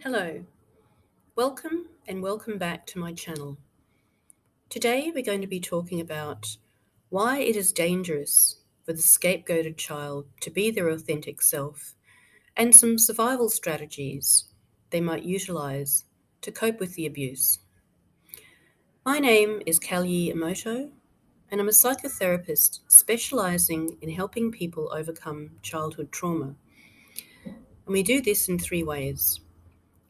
Hello, welcome back to my channel. Today we're going to be talking about why it is dangerous for the scapegoated child to be their authentic self and some survival strategies they might utilize to cope with the abuse. My name is Kalyi Emoto and I'm a psychotherapist specializing in helping people overcome childhood trauma. And we do this in three ways.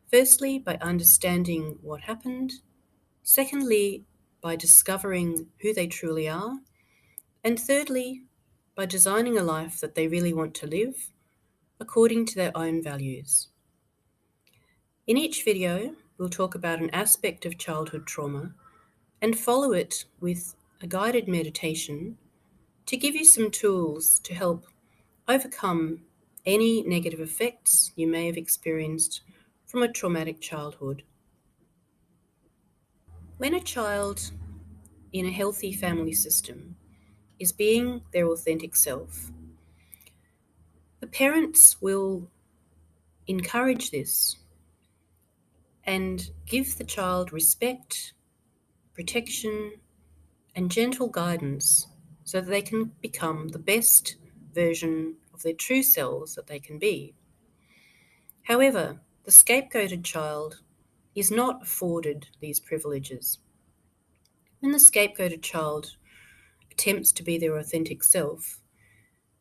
Firstly, by understanding what happened. Secondly, by discovering who they truly are. And thirdly, by designing a life that they really want to live according to their own values. In each video, we'll talk about an aspect of childhood trauma and follow it with a guided meditation to give you some tools to help overcome any negative effects you may have experienced from a traumatic childhood. When a child in a healthy family system is being their authentic self, the parents will encourage this and give the child respect, protection, and gentle guidance so that they can become the best version of their true selves that they can be. However, the scapegoated child is not afforded these privileges. When the scapegoated child attempts to be their authentic self,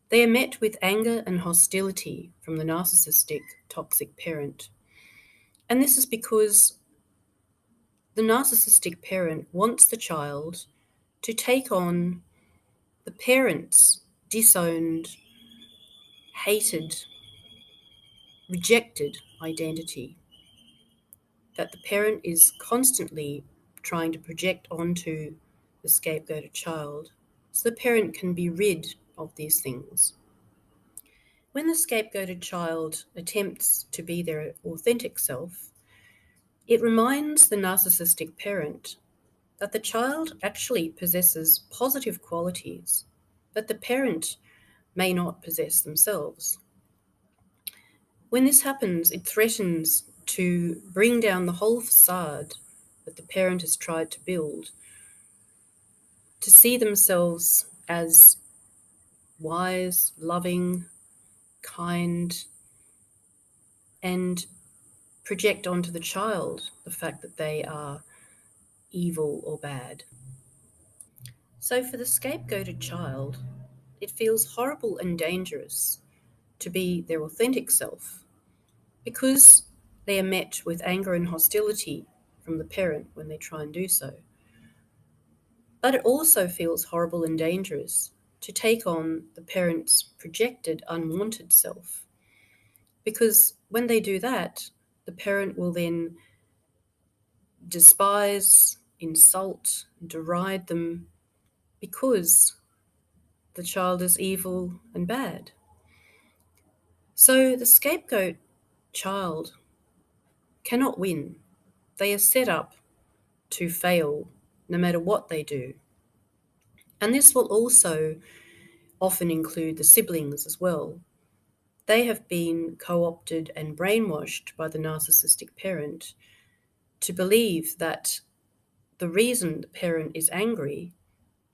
they are met with anger and hostility from the narcissistic, toxic parent. And this is because the narcissistic parent wants the child to take on the parent's disowned, hated, rejected identity that the parent is constantly trying to project onto the scapegoated child so the parent can be rid of these things. When the scapegoated child attempts to be their authentic self, it reminds the narcissistic parent that the child actually possesses positive qualities that the parent may not possess themselves. When this happens, it threatens to bring down the whole facade that the parent has tried to build to see themselves as wise, loving, kind, and project onto the child the fact that they are evil or bad. So for the scapegoated child, it feels horrible and dangerous to be their authentic self because they are met with anger and hostility from the parent when they try and do so. But it also feels horrible and dangerous to take on the parent's projected unwanted self because when they do that, the parent will then despise, insult, deride them because the child is evil and bad. So the scapegoat child cannot win. They are set up to fail no matter what they do. And this will also often include the siblings as well. They have been co-opted and brainwashed by the narcissistic parent to believe that the reason the parent is angry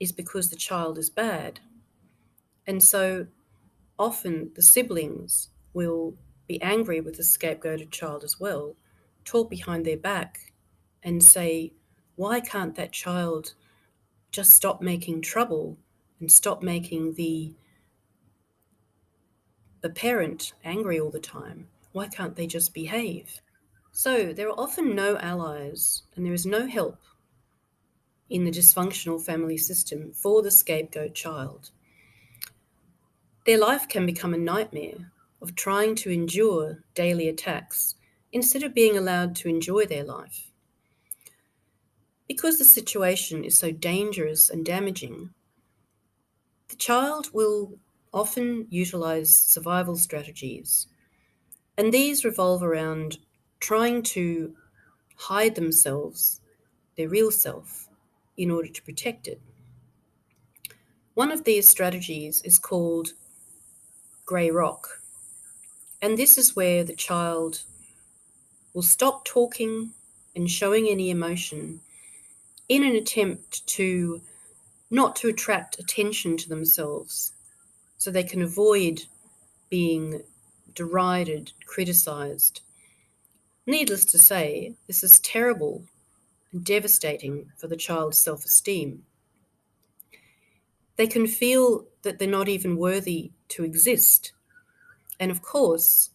is because the child is bad. And so often the siblings will be angry with the scapegoated child as well, talk behind their back and say, why can't that child just stop making trouble and stop making the parent angry all the time? Why can't they just behave? So there are often no allies and there is no help in the dysfunctional family system for the scapegoat child. Their life can become a nightmare of trying to endure daily attacks instead of being allowed to enjoy their life. Because the situation is so dangerous and damaging, the child will often utilize survival strategies, and these revolve around trying to hide themselves, their real self, in order to protect it. One of these strategies is called grey rock, and this is where the child will stop talking and showing any emotion in an attempt to not to attract attention to themselves so they can avoid being derided, criticized. Needless to say, this is terrible and devastating for the child's self-esteem. They can feel that they're not even worthy to exist. And of course,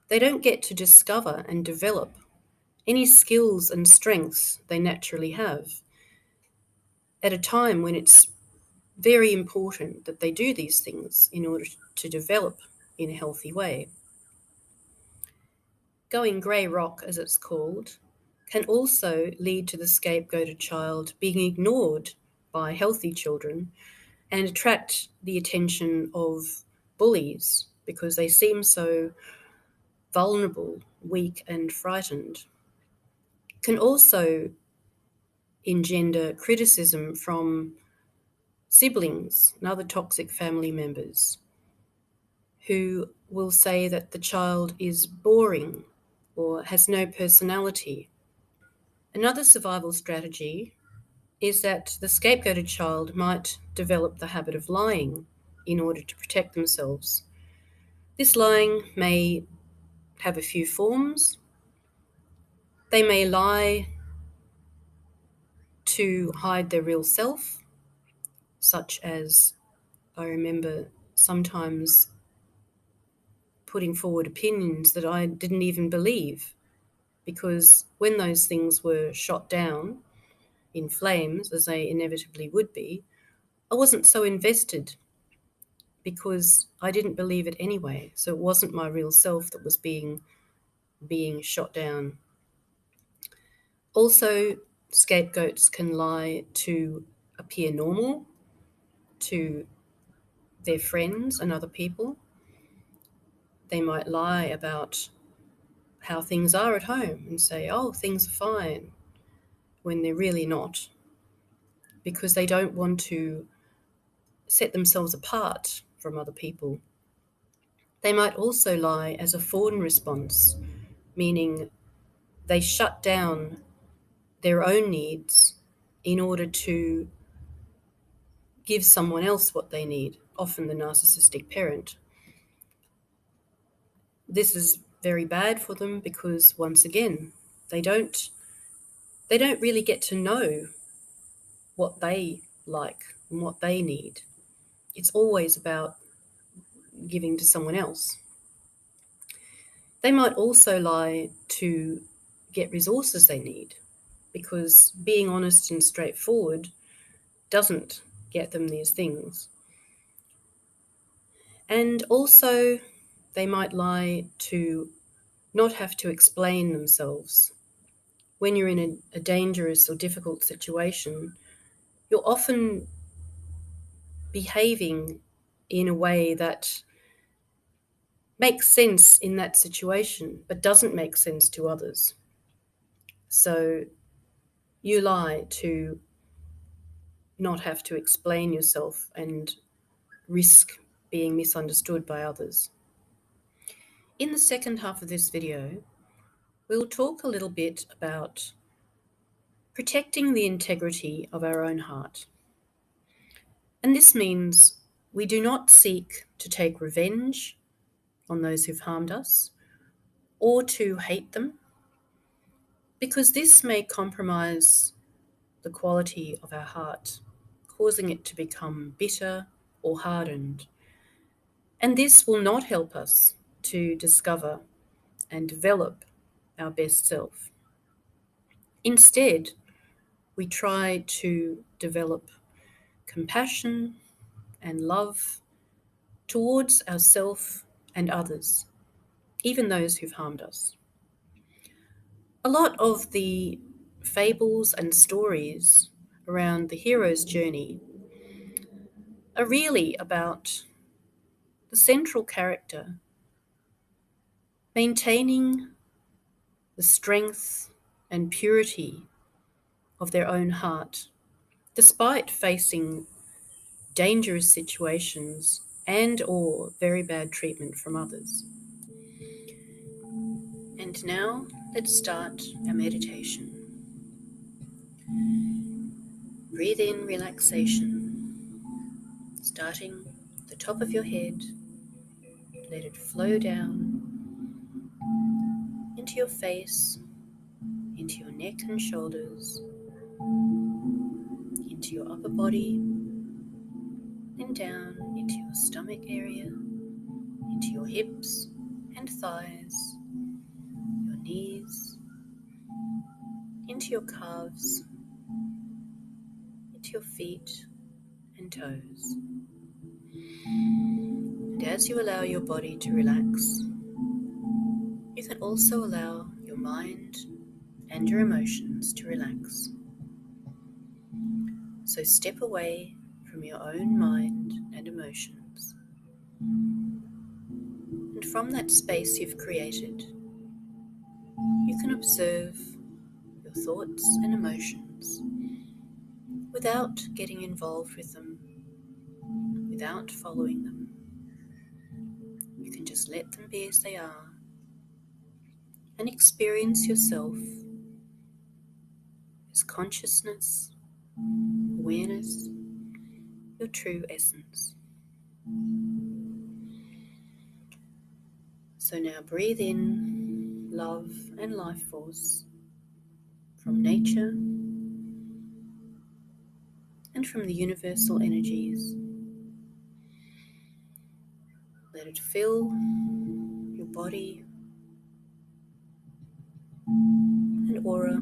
they don't get to discover and develop any skills and strengths they naturally have at a time when it's very important that they do these things in order to develop in a healthy way. Going grey rock, as it's called, can also lead to the scapegoated child being ignored by healthy children and attract the attention of bullies because they seem so vulnerable, weak, and frightened. Can also engender criticism from siblings and other toxic family members who will say that the child is boring or has no personality. Another survival strategy is that the scapegoated child might develop the habit of lying in order to protect themselves. This lying may have a few forms. They may lie to hide their real self, such as I remember sometimes putting forward opinions that I didn't even believe, because when those things were shot down in flames, as they inevitably would be, I wasn't so invested because I didn't believe it anyway. So it wasn't my real self that was being shot down. Also, scapegoats can lie to appear normal to their friends and other people. They might lie about how things are at home and say, oh, things are fine, when they're really not, because they don't want to set themselves apart from other people. They might also lie as a fawn response, meaning they shut down their own needs in order to give someone else what they need, often the narcissistic parent. This is very bad for them because, once again, they don't really get to know what they like and what they need. It's always about giving to someone else. They might also lie to get resources they need, because being honest and straightforward doesn't get them these things. And also, they might lie to not have to explain themselves. When you're in a dangerous or difficult situation, you're often behaving in a way that makes sense in that situation, but doesn't make sense to others. So you lie to not have to explain yourself and risk being misunderstood by others. In the second half of this video, we'll talk a little bit about protecting the integrity of our own heart. And this means we do not seek to take revenge on those who've harmed us or to hate them, because this may compromise the quality of our heart, causing it to become bitter or hardened. And this will not help us to discover and develop our best self. Instead, we try to develop compassion and love towards ourselves and others, even those who've harmed us. A lot of the fables and stories around the hero's journey are really about the central character maintaining the strength and purity of their own heart, despite facing dangerous situations and or very bad treatment from others. And now Let's start our meditation. Breathe in relaxation, starting at the top of your head. Let it flow down into your face, into your neck and shoulders, into your upper body, then down into your stomach area, into your hips and thighs, your knees, into your calves, into your feet and toes. And as you allow your body to relax, you can also allow your mind and your emotions to relax. So step away from your own mind and emotions. And from that space you've created, you can observe your thoughts and emotions without getting involved with them, without following them. You can just let them be as they are and experience yourself as consciousness, awareness, your true essence. So now breathe in love and life force from nature and from the universal energies. Let it fill your body and aura,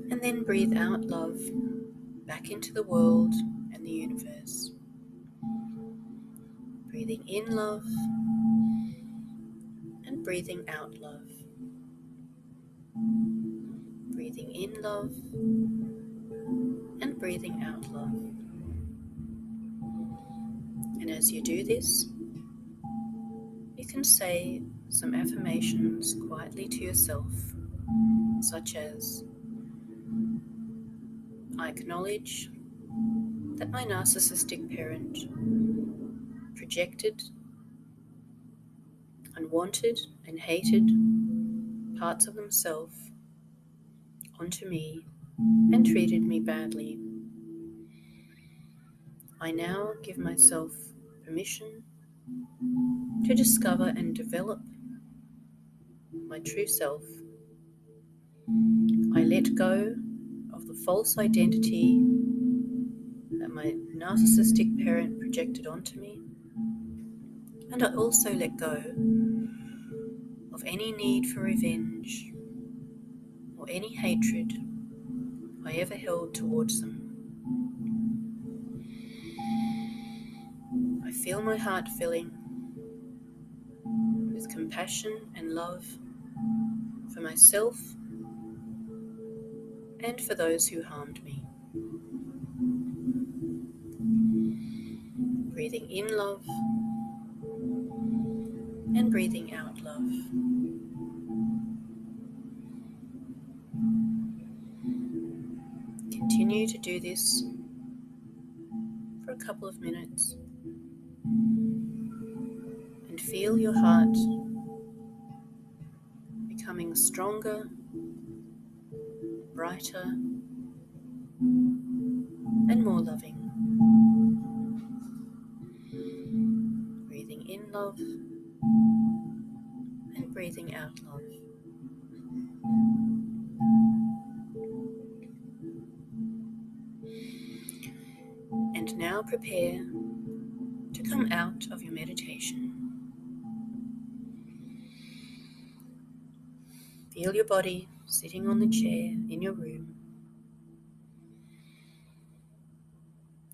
and then breathe out love back into the world and the universe. Breathing in love and breathing out love. Breathing in love and breathing out love. And as you do this, you can say some affirmations quietly to yourself, such as, I acknowledge that my narcissistic parent projected unwanted and hated parts of themselves onto me and treated me badly. I now give myself permission to discover and develop my true self. I let go of the false identity that my narcissistic parent projected onto me, and I also let go of any need for revenge or any hatred I ever held towards them. I feel my heart filling with compassion and love for myself and for those who harmed me. Breathing in love and breathing out love. Continue to do this for a couple of minutes and feel your heart becoming stronger, brighter, and more loving. Breathing in love and breathing out love. And now prepare to come out of your meditation. Feel your body sitting on the chair in your room.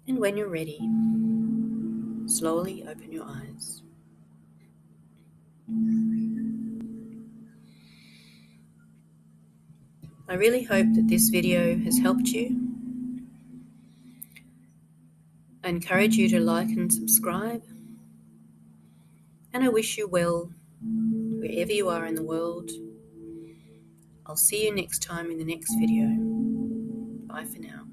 And when you're ready, slowly open your eyes. I really hope that this video has helped you. I encourage you to like and subscribe, and I wish you well wherever you are in the world. I'll see you next time in the next video. Bye for now.